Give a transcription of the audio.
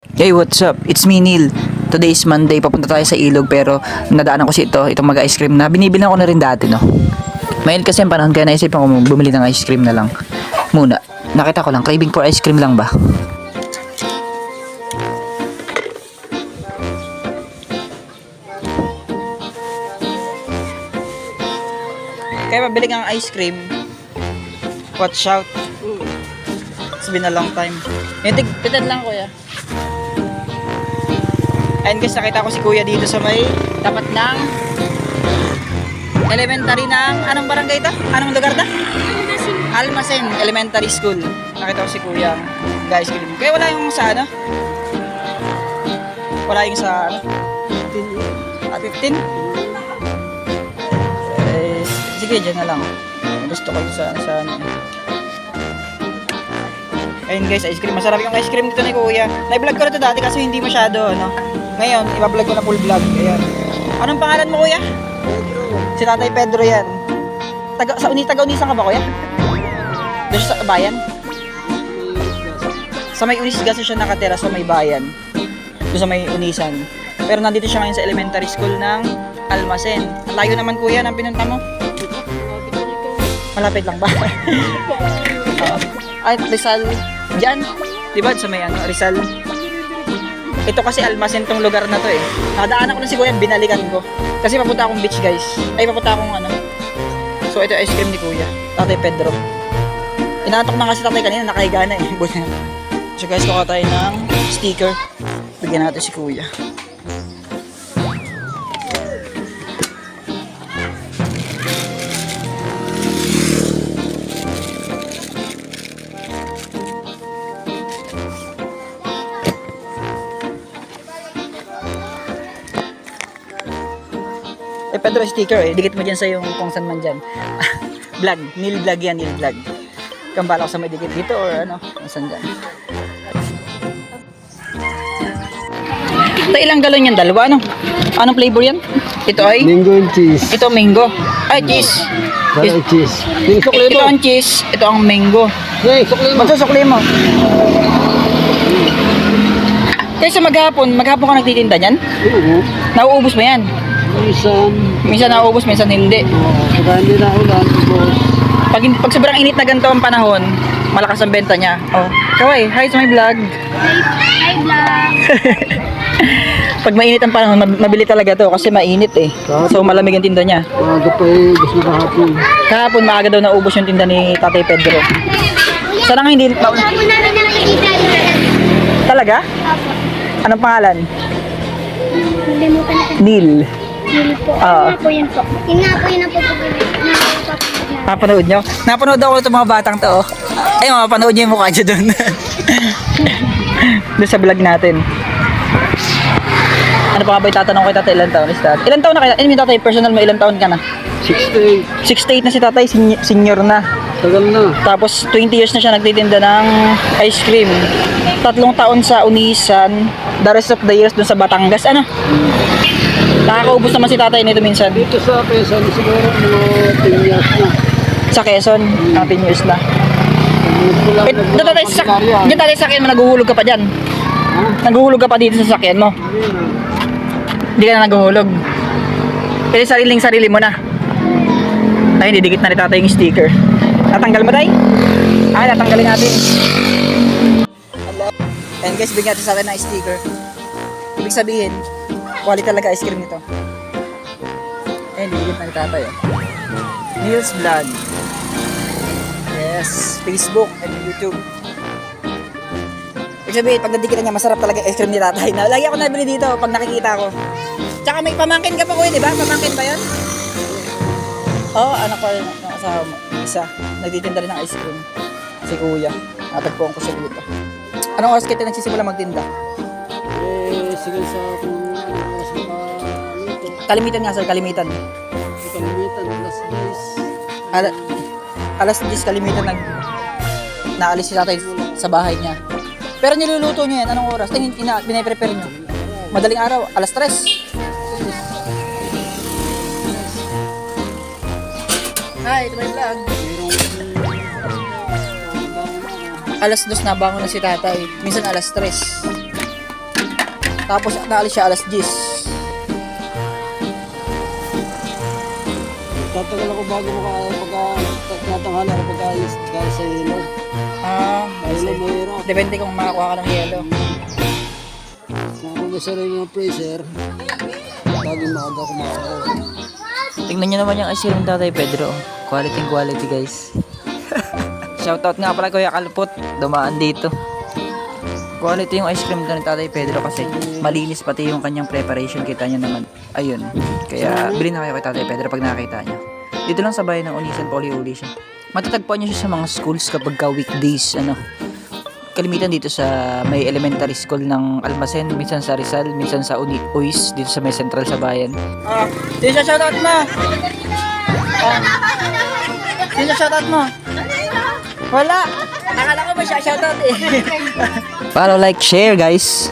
Hey, what's up? It's me, Neil. Today is Monday, papunta tayo sa ilog pero nadaanan ko itong mag-ice cream na binibilan ko na rin dati, no? Ngayon kasi ang panahon kaya naisipan ko bumili ng ice cream na lang. Muna, nakita ko lang, craving for ice cream lang ba? Kaya pabili kang ice cream, watch out. It's been a long time. Yung tigpitan lang, kuya. Ayun guys, nakita ko si kuya dito sa may tapat ng elementary ng anong barangay ito? Anong lugar na? Almacen Elementary School. Nakita ko si kuya guys. Kaya wala yung sa ano? Wala yung sa ano? 15? Eh, sige, dyan na lang. Gusto ko yung sa ano. Ayun guys, ice cream. Masarap yung ice cream dito ni kuya. Na-vlog ko na ito dati kasi hindi masyado, ano. Ngayon, iba-vlog ko na full vlog. Ayan. Anong pangalan mo, kuya? Pedro. Si Tatay Pedro yan. Taga-Unisan ka ba, kuya? Doon sa bayan? Sa may Unisgas siya nakatira, sa may bayan. Doon sa may Unisan. Pero nandito siya ngayon sa elementary school ng Almacen. Layo naman, kuya, ng pinunta mo? Malapit lang ba? Ay, Rizal. Diyan. Diba? Sa may ano, Rizal. Ito kasi Almacen tong lugar na to eh. Nakadaanan ko na si kuya, binalikan ko. Kasi papunta akong beach guys. Ay, papunta akong ano. So ito ice cream ni kuya, Tatay Pedro. Inaantok na kasi tatay kanina, nakahiga na eh. So guys, kuha tayo ng sticker. Bigyan natin si kuya. Eh, Pedro, sticker eh. Dikit mo dyan sa yung kung saan man dyan. Vlog. Neil vlog yan, Neil vlog. Kambala ko sa may dikit dito or ano, kung saan dyan. Ito ilang galon yan? Dalawa, ano? Anong flavor yan? Ito ay? Mango and cheese. Ito mango. Ay, cheese. Wala cheese. Ito ang cheese. Ito ang mango. Hey, sukli mo. Magsusukli mo. Kaysa maghapon ka nagtitinda niyan? Oo. Nauubos mo yan? Minsan nauubos, minsan hindi. Saka hindi na ulan. Pag sobrang init na ganito ang panahon, malakas ang benta niya. Oh, kaway, hi sa my vlog. Hi vlog. Pag mainit ang panahon, mabili talaga to kasi mainit eh. So malamig ang tinda niya. Maaga pa eh, gusto na kahapon. Kahapon maaga daw naubos yung tinda ni Tatay Pedro. Sana nga hindi... Ako namin nakikita yun. Talaga? Opo. Anong pangalan? Nalimutan na kasi. Neil. Yun po. Oo. Ano nga po yun po? Yun nga po yun ang pupupili. Napanood nyo? Napanood ako itong mga batang to. Oh. Ay, mapapanood nyo yung mukha nyo doon. Doon sa vlog natin. Ano pa nga ba itatanong kay tatay? Ilan taon is tatay? Ilan taon na kaya? Ano tatay? Personal mo, ilan taon ka na? 68. 68 na si tatay, senior na. Tagal na. Tapos 20 years na siya nagtitinda ng ice cream. 3 taon sa Unisan, the rest of the years dun sa Batangas. Ano? Nakakaubos naman si tatay nito minsan. Dito sa Quezon, siguro mga 10 years na. Sa Quezon, 10 years na. Dito tatay sa sakyan mo, naguhulog ka pa dyan. Naguhulog ka pa dito sa sakyan mo. Hindi ka na naguhulog. Pero sarili mo na. Ay, didikit na ni tatay yung sticker. Natanggal mo tayo? Ah, natanggalin natin. And guys, bigyan natin sa akin ng sticker. Ibig sabihin, quality talaga ice cream nito. Ayun, didikit na ni tatay. Oh. Neil's Vlog. Yes, Facebook and YouTube. Ibig sabihin, pag nadikitan niya, masarap talaga ice cream ni tatay. Lagi ako nabili dito pag nakikita ko. Tsaka may pamangkin ka pa kuya, di ba? Pamangkin ba yun? Oo, anak ko yung asawa mo. Isa, nagtitinda rin ng ice cream. Si kuya. Natagpuan ko siya dito. Anong oras kita nagsisimula magtinda? Eh, sige sa kung Kalimitan nga sir, kalimitan. kalimitan, alas 10. Alas 10 kalimitan naalis si tatay sa bahay niya. Pero niluluto niya yan, anong oras? Pinaprepare niyo? Madaling araw, alas 3. Hi, ito ba yung vlog? Alas 2 na bangon na si tatay. Minsan alas 3. Tapos naalis siya alas 10. Tatagal ako bago pagkatanghali ako pagkaalis dahil sa ilo. Ayun, mahirap. Depende kung makakuha ka ng yelo. Kung may sarili ng freezer, laging maaga ako makakaroon. Tingnan nyo naman yung ice cream ng Tatay Pedro. Quality guys. Shoutout nga pala Kuya Kalpot. Dumaan dito. Quality yung ice cream ng Tatay Pedro kasi malinis pati yung kanyang preparation. Kita nyo naman. Ayun. Kaya bilhin na kayo kay Tatay Pedro pag nakakita nyo. Dito lang sa bayan ng Onisan, Poliuli siya. Matatagpuan nyo siya sa mga schools kapag ka weekdays. Kalimitan dito sa may elementary school ng Almasen, minsan sa Rizal, minsan sa Uis, dito sa may central sa bayan. Sino siya shoutout mo? Sino siya shoutout mo? Wala! Akala ko may siya shoutout eh. Follow, like, share guys!